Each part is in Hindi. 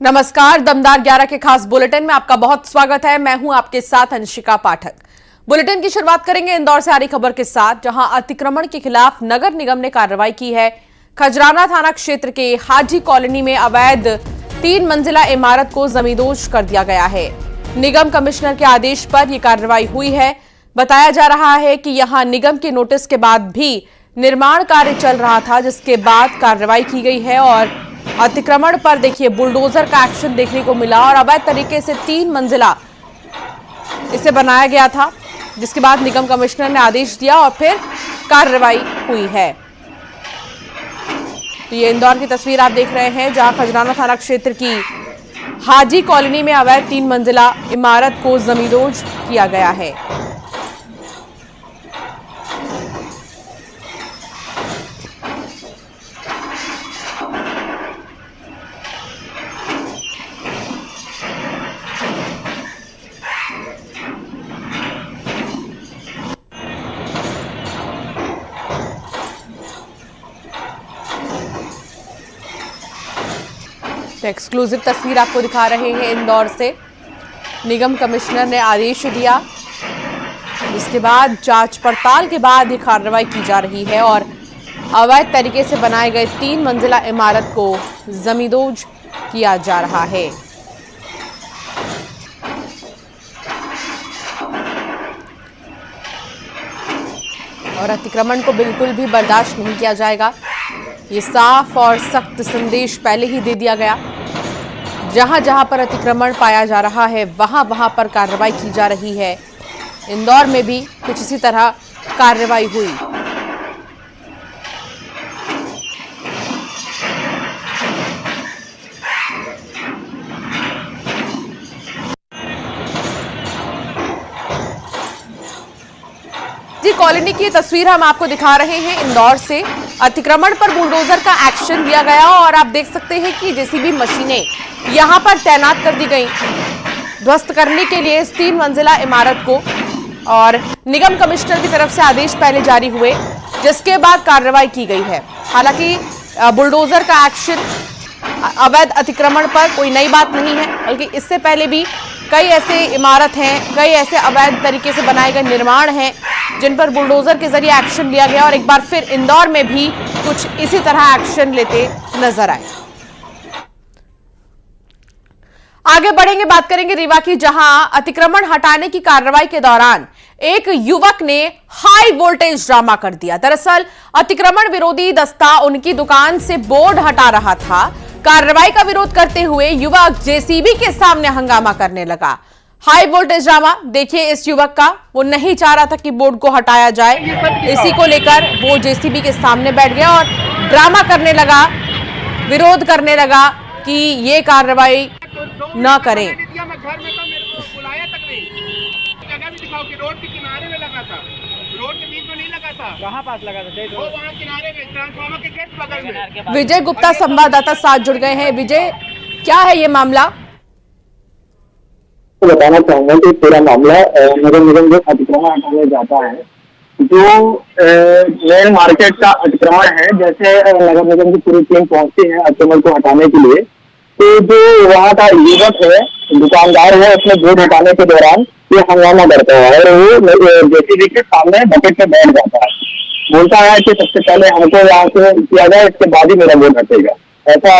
नमस्कार, दमदार 11 के खास बुलेटिन में आपका बहुत स्वागत है। मैं हूं आपके साथ अंशिका पाठक। बुलेटिन की शुरुआत करेंगे इंदौर से आ रही खबर के साथ, जहां अतिक्रमण के खिलाफ नगर निगम ने कार्रवाई की है। खजराना थाना क्षेत्र के हाजी कॉलोनी में अवैध 3 मंजिला इमारत को जमींदोज कर दिया गया है। निगम कमिश्नर के आदेश पर यह कार्रवाई हुई है। बताया जा रहा है कि यहां निगम के नोटिस के बाद भी निर्माण कार्य चल रहा था, जिसके बाद कार्रवाई की गई है। और अतिक्रमण पर देखिए बुलडोजर का एक्शन देखने को मिला और अवैध तरीके से 3 मंजिला इसे बनाया गया था, जिसके बाद निगम कमिश्नर ने आदेश दिया और फिर कार्रवाई हुई है। तो ये इंदौर की तस्वीर आप देख रहे हैं, जहां खजराना थाना क्षेत्र की हाजी कॉलोनी में अवैध 3 मंजिला इमारत को जमींदोज किया गया है। तो एक्सक्लूसिव तस्वीर आपको दिखा रहे हैं इंदौर से। निगम कमिश्नर ने आदेश दिया, जिसके बाद जांच पड़ताल के बाद ये कार्रवाई की जा रही है और अवैध तरीके से बनाए गए 3 मंजिला इमारत को जमींदोज किया जा रहा है। और अतिक्रमण को बिल्कुल भी बर्दाश्त नहीं किया जाएगा। ये साफ और सख्त संदेश पहले ही दे दिया गया। जहां जहां पर अतिक्रमण पाया जा रहा है, वहां वहां पर कार्रवाई की जा रही है। इंदौर में भी कुछ इसी तरह कार्रवाई हुई। जी, कॉलोनी की तस्वीर हम आपको दिखा रहे हैं इंदौर से। अतिक्रमण पर बुलडोजर का एक्शन लिया गया और आप देख सकते हैं कि जेसीबी मशीनें यहां पर तैनात कर दी गई ध्वस्त करने के लिए इस 3 मंजिला इमारत को। और निगम कमिश्नर की तरफ से आदेश पहले जारी हुए, जिसके बाद कार्रवाई की गई है। हालांकि बुलडोजर का एक्शन अवैध अतिक्रमण पर कोई नई बात नहीं है, बल्कि इससे पहले भी कई ऐसे इमारत हैं, कई ऐसे अवैध तरीके से बनाए गए निर्माण हैं, जिन पर बुलडोजर के जरिए एक्शन लिया गया और एक बार फिर इंदौर में भी कुछ इसी तरह एक्शन लेते नजर आए। आगे बढ़ेंगे, बात करेंगे रीवा की, जहां अतिक्रमण हटाने की कार्रवाई के दौरान एक युवक ने हाई वोल्टेज ड्रामा कर दिया। दरअसल अतिक्रमण विरोधी दस्ता उनकी दुकान से बोर्ड हटा रहा था। कार्रवाई का विरोध करते हुए युवक जेसीबी के सामने हंगामा करने लगा। हाई वोल्टेज ड्रामा देखिए इस युवक का। वो नहीं चाह रहा था कि बोर्ड को हटाया जाए, इसी को लेकर वो जेसीबी के सामने बैठ गया और ड्रामा करने लगा, विरोध करने लगा कि ये कार्रवाई न करें। रोड के किनारे में लगा था, रोड के बीच में नहीं लगा था। कहाँ पास लगा था? वो वहाँ किनारे में, ट्रांसफार्मर के गेट बगल में। विजय गुप्ता संवाददाता साथ जुड़ गए हैं। विजय, क्या है ये मामला? बताना चाहूंगा कि पूरा मामला नगर निगम जो अतिक्रमण हटाने जाता है, जो मेन मार्केट का अतिक्रमण है, जैसे नगर निगम की पूरी टीम पहुंचती है अतिक्रमण को हटाने के लिए, तो जो वहाँ का युवक है, दुकानदार है, अपने बोर्ड हटाने के दौरान ये हंगामा करता है और वो जेसीबी के सामने बकेट में बैठ जाता है। बोलता है कि सबसे पहले हमको यहाँ से किया जाए, इसके बाद ही मेरा बोर्ड हटेगा। ऐसा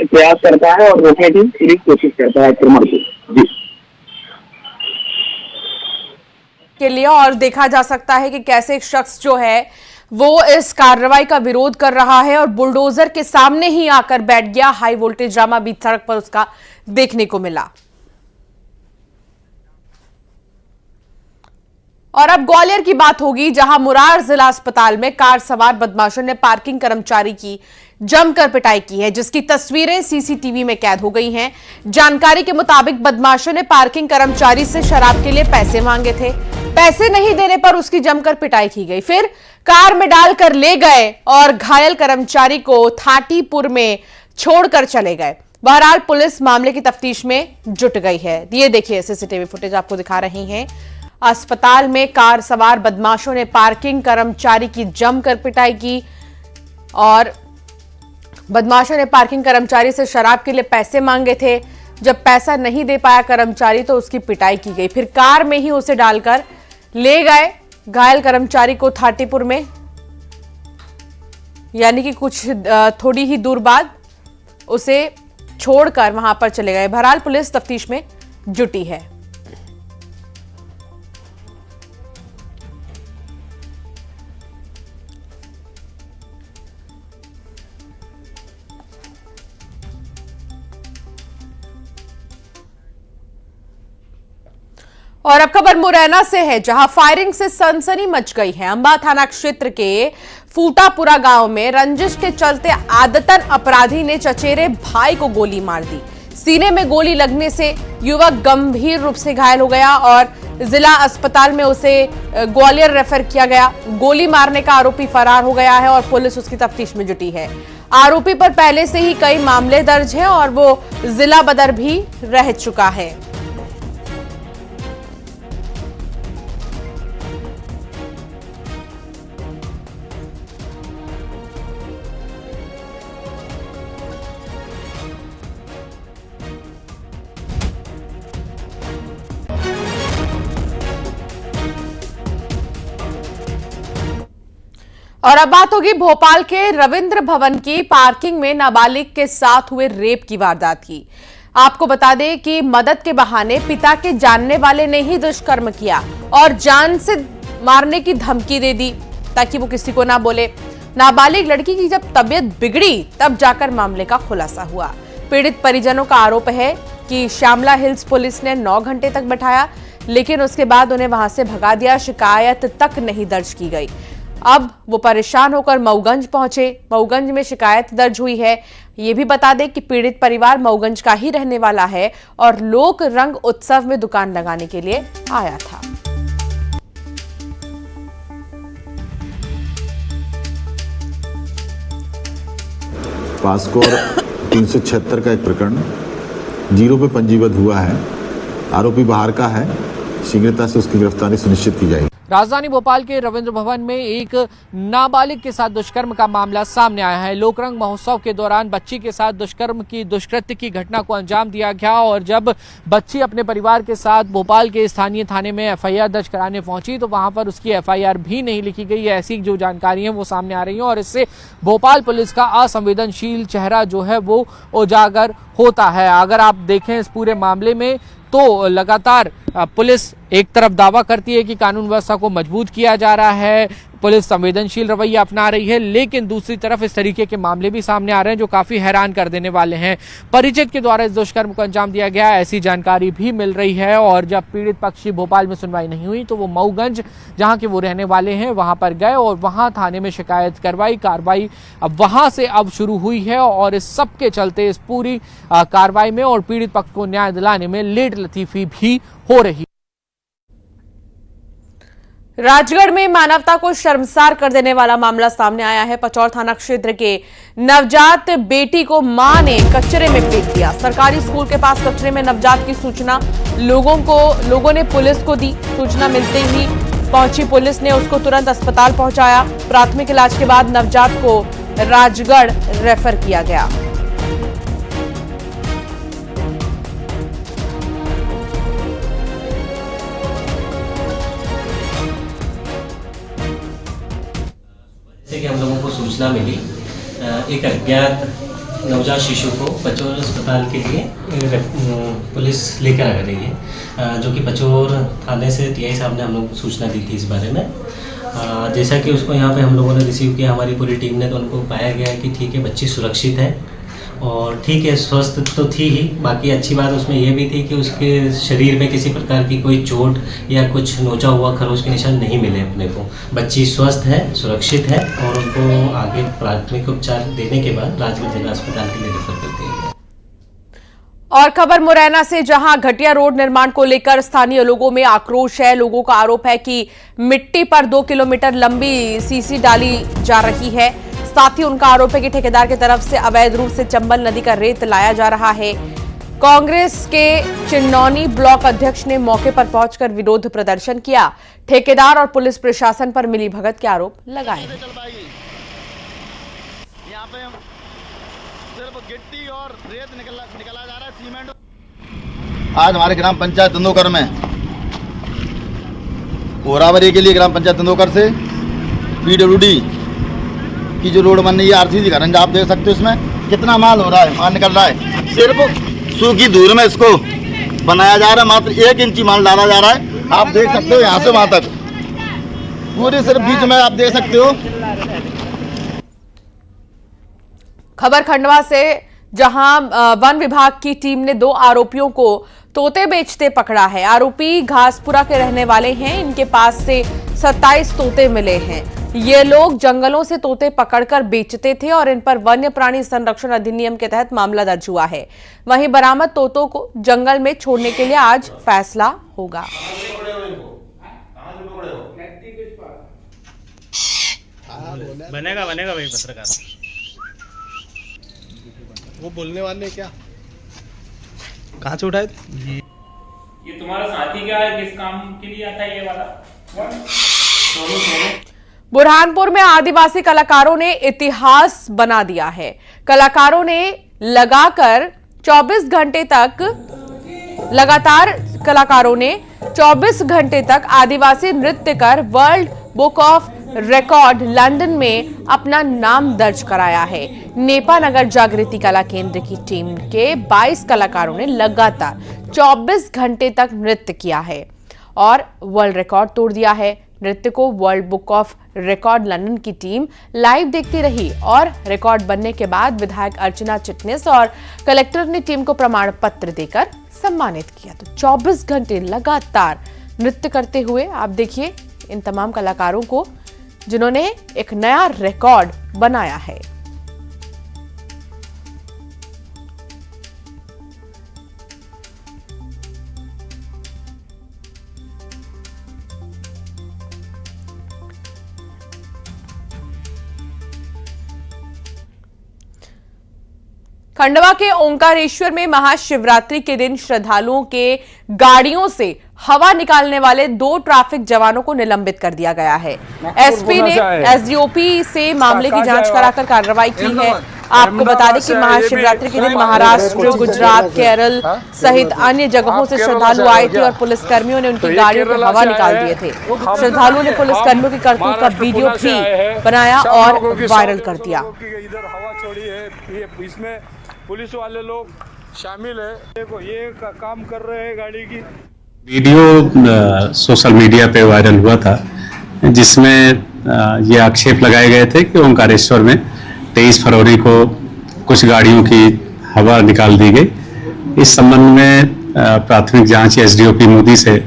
प्रयास करता है और रोकने की पूरी कोशिश करता है अतिक्रमण को। जी के लिए और देखा जा सकता है कि कैसे एक शख्स जो है वो इस कार्रवाई का विरोध कर रहा है और बुलडोजर के सामने ही आकर बैठ गया। हाई वोल्टेज ड्रामा बीच सड़क पर उसका देखने को मिला। और अब ग्वालियर की बात होगी, जहां मुरार जिला अस्पताल में कार सवार बदमाशों ने पार्किंग कर्मचारी की जमकर पिटाई की है, जिसकी तस्वीरें सीसीटीवी में कैद हो गई हैं। जानकारी के मुताबिक बदमाशों ने पार्किंग कर्मचारी से शराब के लिए पैसे मांगे थे। पैसे नहीं देने पर उसकी जमकर पिटाई की गई। फिर कार में डालकर ले गए और घायल कर्मचारी को थाटीपुर में छोड़कर चले गए। बहरहाल पुलिस मामले की तफ्तीश में जुट गई है। ये देखिए सीसीटीवी फुटेज आपको दिखा रही हैं। अस्पताल में कार सवार बदमाशों ने पार्किंग कर्मचारी की जमकर पिटाई की और बदमाशों ने पार्किंग कर्मचारी से शराब के लिए पैसे मांगे थे। जब पैसा नहीं दे पाया कर्मचारी तो उसकी पिटाई की गई, फिर कार में ही उसे डालकर ले गए। घायल कर्मचारी को थाटीपुर में, यानी कि कुछ थोड़ी ही दूर बाद उसे छोड़कर वहां पर चले गए। बहरहाल पुलिस तफ्तीश में जुटी है। और अब खबर मुरैना से है, जहां फायरिंग से सनसनी मच गई है। अंबा थाना क्षेत्र के फूटापुरा गांव में रंजिश के चलते आदतन अपराधी ने चचेरे भाई को गोली मार दी। सीने में गोली लगने से युवक गंभीर रूप से घायल हो गया और जिला अस्पताल में उसे ग्वालियर रेफर किया गया। गोली मारने का आरोपी फरार हो गया है और पुलिस उसकी तफ्तीश में जुटी है। आरोपी पर पहले से ही कई मामले दर्ज हैं और वो जिला बदर भी रह चुका है। और अब बात होगी भोपाल के रविंद्र भवन की पार्किंग में नाबालिग के साथ हुए रेप की वारदात की। आपको बता दें कि मदद के बहाने पिता के जानने वाले ने ही दुष्कर्म किया और जान से मारने की धमकी दे दी ताकि वो किसी को ना बोले। नाबालिग लड़की की जब तबीयत बिगड़ी तब जाकर मामले का खुलासा हुआ। पीड़ित परिजनों का आरोप है कि श्यामला हिल्स पुलिस ने 9 घंटे तक बैठाया, लेकिन उसके बाद उन्हें वहां से भगा दिया। शिकायत तक नहीं दर्ज की गई। अब वो परेशान होकर मऊगंज पहुंचे। मऊगंज में शिकायत दर्ज हुई है। ये भी बता दें कि पीड़ित परिवार मऊगंज का ही रहने वाला है और लोक रंग उत्सव में दुकान लगाने के लिए आया था। पास्कोर 376 का एक प्रकरण 0 पे पंजीबद्ध हुआ है। आरोपी बाहर का है, शीघ्रता से उसकी गिरफ्तारी सुनिश्चित की जाएगी। राजधानी भोपाल के रविंद्र भवन में एक नाबालिग के साथ दुष्कर्म का मामला सामने आया है। लोकरंग महोत्सव के दौरान बच्ची के साथ दुष्कृत्य की घटना को अंजाम दिया गया और जब बच्ची अपने परिवार के साथ भोपाल के स्थानीय थाने में एफआईआर दर्ज कराने पहुंची तो वहां पर उसकी एफआईआर भी नहीं लिखी गई। ऐसी जो जानकारी है वो सामने आ रही है और इससे भोपाल पुलिस का असंवेदनशील चेहरा जो है वो उजागर होता है। अगर आप देखें इस पूरे मामले में तो लगातार पुलिस एक तरफ दावा करती है कि कानून व्यवस्था को मजबूत किया जा रहा है, पुलिस संवेदनशील रवैया अपना रही है, लेकिन दूसरी तरफ इस तरीके के मामले भी सामने आ रहे हैं जो काफी हैरान कर देने वाले हैं। परिचित के द्वारा इस दुष्कर्म को अंजाम दिया गया ऐसी जानकारी भी मिल रही है और जब पीड़ित पक्षी भोपाल में सुनवाई नहीं हुई तो वो मऊगंज जहां के वो रहने वाले हैं वहां पर गए और वहां थाने में शिकायत करवाई। कार्रवाई अब वहां से अब शुरू हुई है और इस सब के चलते इस पूरी कार्रवाई में और पीड़ित पक्ष को न्याय दिलाने में लेट लतीफी भी हो रही। राजगढ़ में मानवता को शर्मसार कर देने वाला मामला सामने आया है। पचौर थाना क्षेत्र के नवजात बेटी को मां ने कचरे में फेंक दिया। सरकारी स्कूल के पास कचरे में नवजात की सूचना लोगों ने पुलिस को दी। सूचना मिलते ही पहुंची पुलिस ने उसको तुरंत अस्पताल पहुंचाया। प्राथमिक इलाज के बाद नवजात को राजगढ़ रेफर किया गया। जैसे कि हम लोगों को सूचना मिली एक अज्ञात नवजात शिशु को पचौर अस्पताल के लिए पुलिस लेकर आ रही है, जो कि पचौर थाने से टीआई साहब ने हम लोग को सूचना दी थी इस बारे में। जैसा कि उसको यहाँ पे हम लोगों ने रिसीव किया, हमारी पूरी टीम ने, तो उनको पाया गया कि ठीक है बच्ची सुरक्षित है और ठीक है स्वस्थ तो थी ही। बाकी अच्छी बात उसमें यह भी थी कि उसके शरीर में किसी प्रकार की कोई चोट या कुछ नोचा हुआ खरोच के निशान नहीं मिले अपने को। बच्ची स्वस्थ है, सुरक्षित है और उनको आगे प्राथमिक उपचार देने के बाद राजगढ़ जिला अस्पताल के लिए रेफर कर दिया गया। और खबर मुरैना से, जहां घटिया रोड निर्माण को लेकर स्थानीय लोगों में आक्रोश है। लोगों का आरोप है कि मिट्टी पर 2 किलोमीटर लंबी सीसी डाली जा रही है। साथ ही उनका आरोप है कि ठेकेदार की तरफ से अवैध रूप से चंबल नदी का रेत लाया जा रहा है। कांग्रेस के चिन्नौनी ब्लॉक अध्यक्ष ने मौके पर पहुंचकर विरोध प्रदर्शन किया। ठेकेदार और पुलिस प्रशासन पर मिलीभगत के आरोप लगाए हैं। सिर्फ गिट्टी और रेत निकला जा रहा है, सीमेंट। आज हमारे ग्राम पंचायत तंदोकर में ओरावरी के लिए ग्राम पंचायत तंदोकर से PWD की जो रोड बन रही है, RCC घरंज, आप देख सकते हो इसमें कितना माल हो रहा है, माल निकल रहा है। सिर्फ सूखी दूर में इसको बनाया जा रहा है, मात्र 1 इंची माल डाला जा रहा है। आप देख सकते हो यहाँ से वहाँ तक पूरी सिर्फ बीच में आप देख सकते हो। खबर खंडवा से, जहां वन विभाग की टीम ने 2 आरोपियों को तोते बेचते पकड़ा है। आरोपी घासपुरा के रहने वाले हैं। इनके पास से 27 तोते मिले हैं। ये लोग जंगलों से तोते पकड़कर बेचते थे और इन पर वन्य प्राणी संरक्षण अधिनियम के तहत मामला दर्ज हुआ है। वहीं बरामद तोतों को जंगल में छोड़ने के लिए आज फैसला होगा। बनेगा भाई पत्रकार। वो बोलने वाले क्या कहाँ से उठाए? ये तुम्हारा साथी क्या है, किस काम के लिए आता है ये वाला? बुरहानपुर में आदिवासी कलाकारों ने इतिहास बना दिया है। कलाकारों ने लगातार 24 घंटे तक आदिवासी नृत्य कर world book of record London में अपना नाम दर्ज कराया है। नेपा नगर जागृति कला केंद्र की टीम के 22 कलाकारों ने लगातार 24 घंटे तक नृत्य किया है और वर्ल्ड रिकॉर्ड तोड़ दिया है। नृत्य को world book of record London की टीम लाइव देखती रही और रिकॉर्ड बनने के बाद विधायक अर्चना चिटनिस और कलेक्टर ने टीम को प्रमाण पत्र देकर सम्मानित किया। तो 24 घंटे लगातार नृत्य करते हुए आप देखिए इन तमाम कलाकारों को, जिन्होंने एक नया रिकॉर्ड बनाया है। खंडवा के ओंकारेश्वर में महाशिवरात्रि के दिन श्रद्धालुओं के गाड़ियों से हवा निकालने वाले 2 ट्रैफिक जवानों को निलंबित कर दिया गया है। एसपी ने एसडीओपी से मामले की जांच कराकर कार्रवाई की है। आपको बता दें कि महाशिवरात्रि के दिन महाराष्ट्र, गुजरात, केरल सहित अन्य जगहों से श्रद्धालु आए थे और पुलिसकर्मियों ने उनकी गाड़ियों को हवा निकाल दिए थे। श्रद्धालुओं ने पुलिसकर्मियों की करतूत का वीडियो भी बनाया और वायरल कर दिया। इधर हवा छोड़ी है, इसमें पुलिस वाले लोग शामिल है। देखो ये काम कर रहे हैं गाड़ी की। वीडियो सोशल मीडिया पे वायरल हुआ था, जिसमें ये आक्षेप लगाए गए थे कि ओंकारेश्वर में 23 फरवरी को कुछ गाड़ियों की हवा निकाल दी गई। इस संबंध में प्राथमिक जांच एसडीओपी मोदी से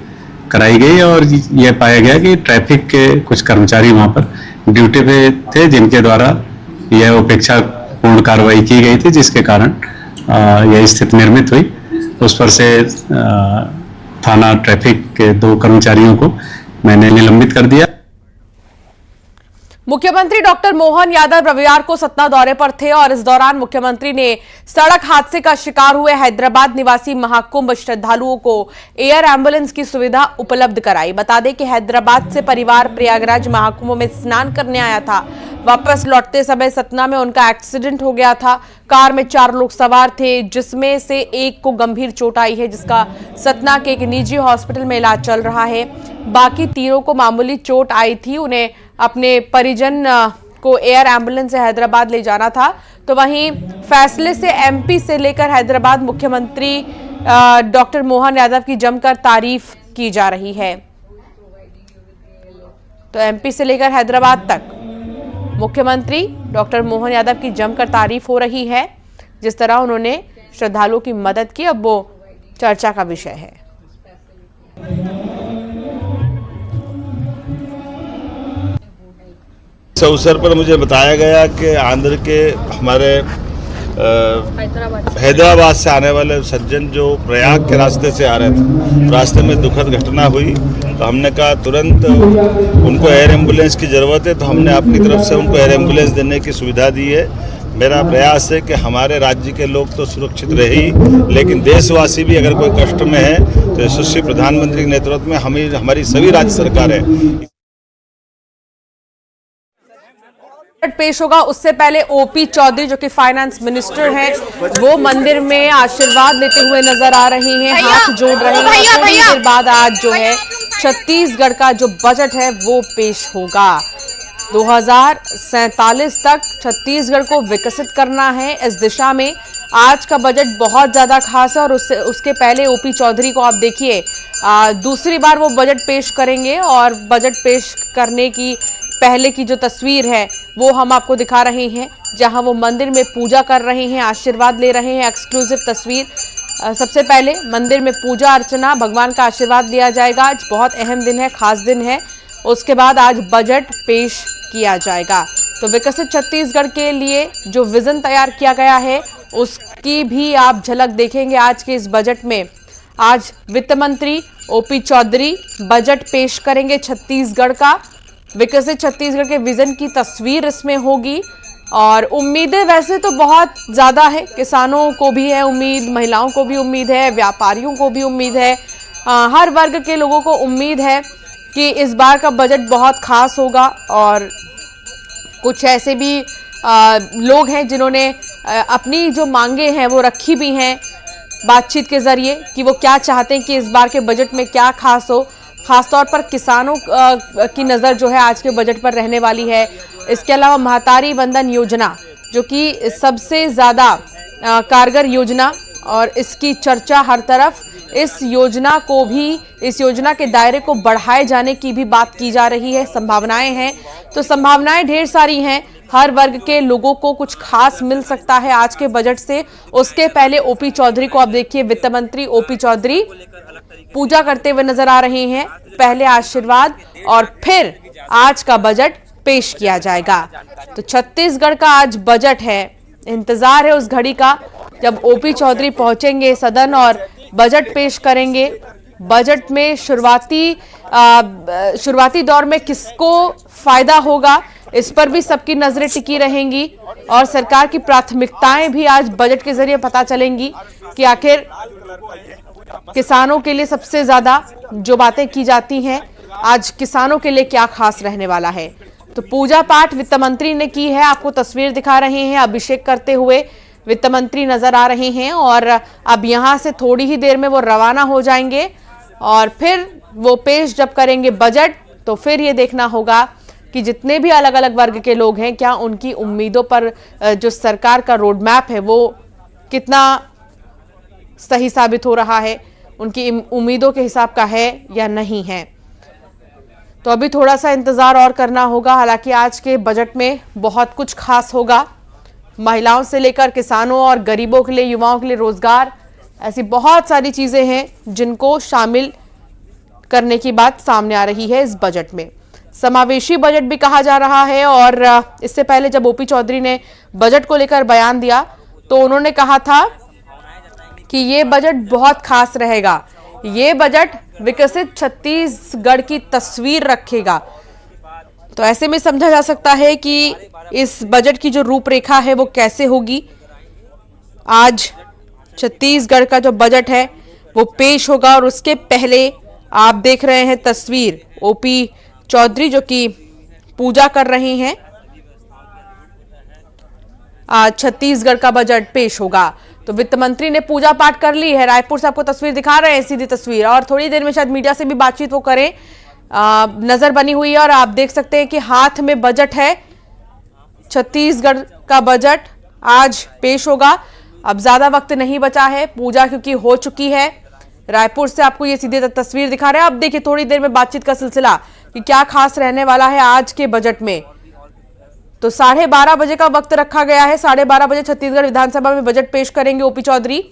कराई गई और यह पाया गया कि ट्रैफिक के कुछ कर्मचारी वहां पर ड्यूटी पे थे, जिनके द्वारा यह उपेक्षा पूर्ण कार्रवाई की गई थी, जिसके कारण यह स्थिति निर्मित हुई। उस पर से थाना ट्रैफिक के 2 कर्मचारियों को मैंने निलंबित कर दिया। मुख्यमंत्री डॉक्टर मोहन यादव रविवार को सतना दौरे पर थे और इस दौरान मुख्यमंत्री ने सड़क हादसे का शिकार हुए हैदराबाद निवासी महाकुंभ श्रद्धालुओं को एयर एम्बुलेंस की सुविधा उपलब्ध कराई। बता दें कि हैदराबाद से परिवार प्रयागराज महाकुंभ में स्नान करने आया था। वापस लौटते समय सतना में उनका एक्सीडेंट हो गया था। कार में 4 लोग सवार थे, जिसमें से एक को गंभीर चोट आई है, जिसका सतना के एक निजी हॉस्पिटल में इलाज चल रहा है। बाकी 3 को मामूली चोट आई थी। उन्हें अपने परिजन को एयर एम्बुलेंस से हैदराबाद ले जाना था। तो वहीं फैसले से एमपी से लेकर हैदराबाद मुख्यमंत्री डॉक्टर मोहन यादव की जमकर तारीफ की जा रही है। तो एमपी से लेकर हैदराबाद तक मुख्यमंत्री डॉक्टर मोहन यादव की जमकर तारीफ हो रही है। जिस तरह उन्होंने श्रद्धालुओं की मदद की, अब वो चर्चा का विषय है। इस अवसर पर मुझे बताया गया कि आंध्र के हमारे हैदराबाद से आने वाले सज्जन जो प्रयाग के रास्ते से आ रहे थे, रास्ते में दुखद घटना हुई, तो हमने कहा तुरंत उनको एयर एम्बुलेंस की ज़रूरत है, तो हमने अपनी तरफ से उनको एयर एम्बुलेंस देने की सुविधा दी है। मेरा प्रयास है कि हमारे राज्य के लोग तो सुरक्षित रहे ही, लेकिन देशवासी भी अगर कोई कष्ट में है तो यशस्वी प्रधानमंत्री के नेतृत्व में हमारी सभी राज्य सरकारें पेश होगा उससे पहले ओपी चौधरी जो कि फाइनेंस मिनिस्टर हैं, वो मंदिर में आशीर्वाद लेते हुए नजर आ रही हैं, हाथ जोड़ रही हैं। थोड़ी देर बाद आज जो है छत्तीसगढ़ का जो बजट है वो पेश होगा। 2047 तक छत्तीसगढ़ को विकसित करना है, इस दिशा में आज का बजट बहुत ज्यादा खास है। और उसके पहले ओपी चौधरी को आप देखिए दूसरी बार वो बजट पेश करेंगे और बजट पेश करने की पहले की जो तस्वीर है वो हम आपको दिखा रहे हैं, जहां वो मंदिर में पूजा कर रहे हैं, आशीर्वाद ले रहे हैं। एक्सक्लूसिव तस्वीर। सबसे पहले मंदिर में पूजा अर्चना, भगवान का आशीर्वाद लिया जाएगा। आज बहुत अहम दिन है, खास दिन है। उसके बाद आज बजट पेश किया जाएगा। तो विकसित छत्तीसगढ़ के लिए जो विजन तैयार किया गया है उसकी भी आप झलक देखेंगे आज के इस बजट में। आज वित्त मंत्री ओपी चौधरी बजट पेश करेंगे छत्तीसगढ़ का। विकसित छत्तीसगढ़ के विजन की तस्वीर इसमें होगी और उम्मीदें वैसे तो बहुत ज़्यादा है। किसानों को भी है उम्मीद, महिलाओं को भी उम्मीद है, व्यापारियों को भी उम्मीद है, हर वर्ग के लोगों को उम्मीद है कि इस बार का बजट बहुत खास होगा। और कुछ ऐसे भी लोग हैं जिन्होंने अपनी जो मांगे हैं वो रखी भी हैं बातचीत के जरिए कि वो क्या चाहते हैं कि इस बार के बजट में क्या खास हो। खासतौर पर किसानों की नज़र जो है आज के बजट पर रहने वाली है। इसके अलावा महतारी वंदन योजना जो कि सबसे ज़्यादा कारगर योजना और इसकी चर्चा हर तरफ, इस योजना को भी, इस योजना के दायरे को बढ़ाए जाने की भी बात की जा रही है। संभावनाएं हैं, तो संभावनाएं ढेर सारी हैं। हर वर्ग के लोगों को कुछ खास मिल सकता है आज के बजट से। उसके पहले ओपी चौधरी को आप देखिए, वित्त मंत्री ओपी चौधरी पूजा करते हुए नजर आ रहे हैं। पहले आशीर्वाद और फिर आज का बजट पेश किया जाएगा। तो छत्तीसगढ़ का आज बजट है, इंतजार है उस घड़ी का जब ओपी चौधरी पहुंचेंगे सदन और बजट पेश करेंगे। बजट में शुरुआती दौर में किसको फायदा होगा, इस पर भी सबकी नजरें टिकी रहेंगी और सरकार की प्राथमिकताएं भी आज बजट के जरिए पता चलेंगी कि आखिर किसानों के लिए सबसे ज्यादा जो बातें की जाती हैं आज किसानों के लिए क्या खास रहने वाला है। तो पूजा पाठ वित्त मंत्री ने की है, आपको तस्वीर दिखा रहे हैं। अभिषेक करते हुए वित्त मंत्री नजर आ रहे हैं और अब यहां से थोड़ी ही देर में वो रवाना हो जाएंगे और फिर वो पेश जब करेंगे बजट, तो फिर ये देखना होगा कि जितने भी अलग अलग वर्ग के लोग हैं क्या उनकी उम्मीदों पर जो सरकार का रोड मैप है वो कितना सही साबित हो रहा है, उनकी उम्मीदों के हिसाब का है या नहीं है। तो अभी थोड़ा सा इंतजार और करना होगा। हालांकि आज के बजट में बहुत कुछ खास होगा, महिलाओं से लेकर किसानों और गरीबों के लिए, युवाओं के लिए रोजगार, ऐसी बहुत सारी चीजें हैं जिनको शामिल करने की बात सामने आ रही है इस बजट में। समावेशी बजट भी कहा जा रहा है और इससे पहले जब ओपी चौधरी ने बजट को लेकर बयान दिया तो उन्होंने कहा था कि ये बजट बहुत खास रहेगा, ये बजट विकसित छत्तीसगढ़ की तस्वीर रखेगा। तो ऐसे में समझा जा सकता है कि इस बजट की जो रूपरेखा है वो कैसे होगी। आज छत्तीसगढ़ का जो बजट है वो पेश होगा और उसके पहले आप देख रहे हैं तस्वीर ओपी चौधरी जो कि पूजा कर रहे हैं। आज छत्तीसगढ़ का बजट पेश होगा। तो वित्त मंत्री ने पूजा पाठ कर ली है। रायपुर से आपको तस्वीर दिखा रहे हैं, सीधी तस्वीर, और थोड़ी देर में शायद मीडिया से भी बातचीत वो करें। नजर बनी हुई है और आप देख सकते हैं कि हाथ में बजट है। छत्तीसगढ़ का बजट आज पेश होगा। अब ज्यादा वक्त नहीं बचा है, पूजा क्योंकि हो चुकी है। रायपुर से आपको ये सीधी तस्वीर दिखा रहे हैं। अब देखिए थोड़ी देर में बातचीत का सिलसिला कि क्या खास रहने वाला है आज के बजट में। तो 12:30 बजे का वक्त रखा गया है। 12:30 बजे छत्तीसगढ़ विधानसभा में बजट पेश करेंगे ओपी चौधरी।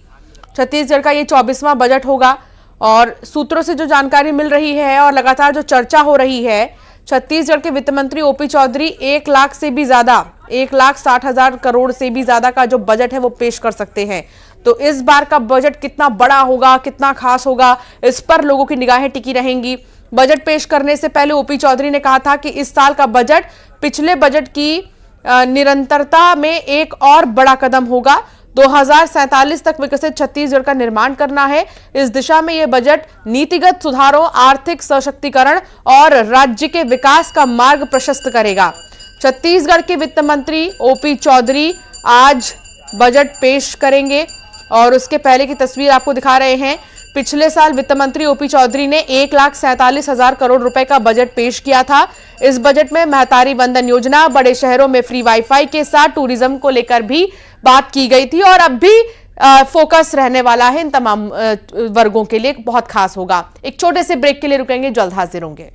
छत्तीसगढ़ का ये 24वां बजट होगा और सूत्रों से जो जानकारी मिल रही है और लगातार जो चर्चा हो रही है, छत्तीसगढ़ के वित्त मंत्री ओपी चौधरी 1 लाख से भी ज्यादा, 1,60,000 करोड़ से भी ज्यादा का जो बजट है वो पेश कर सकते हैं। तो इस बार का बजट कितना बड़ा होगा, कितना खास होगा, इस पर लोगों की निगाहें टिकी रहेंगी। बजट पेश करने से पहले ओपी चौधरी ने कहा था कि इस साल का बजट पिछले बजट की निरंतरता में एक और बड़ा कदम होगा। 2047 तक विकसित छत्तीसगढ़ का निर्माण करना है। इस दिशा में यह बजट नीतिगत सुधारों, आर्थिक सशक्तिकरण और राज्य के विकास का मार्ग प्रशस्त करेगा। छत्तीसगढ़ के वित्त मंत्री ओपी चौधरी आज बजट पेश करेंगे और उसके पहले की तस्वीर आपको दिखा रहे हैं। पिछले साल वित्त मंत्री ओपी चौधरी ने 1,47,000 करोड़ रुपए का बजट पेश किया था। इस बजट में महतारी वंदन योजना, बड़े शहरों में फ्री वाईफाई के साथ टूरिज्म को लेकर भी बात की गई थी और अब भी फोकस रहने वाला है इन तमाम वर्गों के लिए, बहुत खास होगा। एक छोटे से ब्रेक के लिए रुकेंगे, जल्द हाजिर होंगे।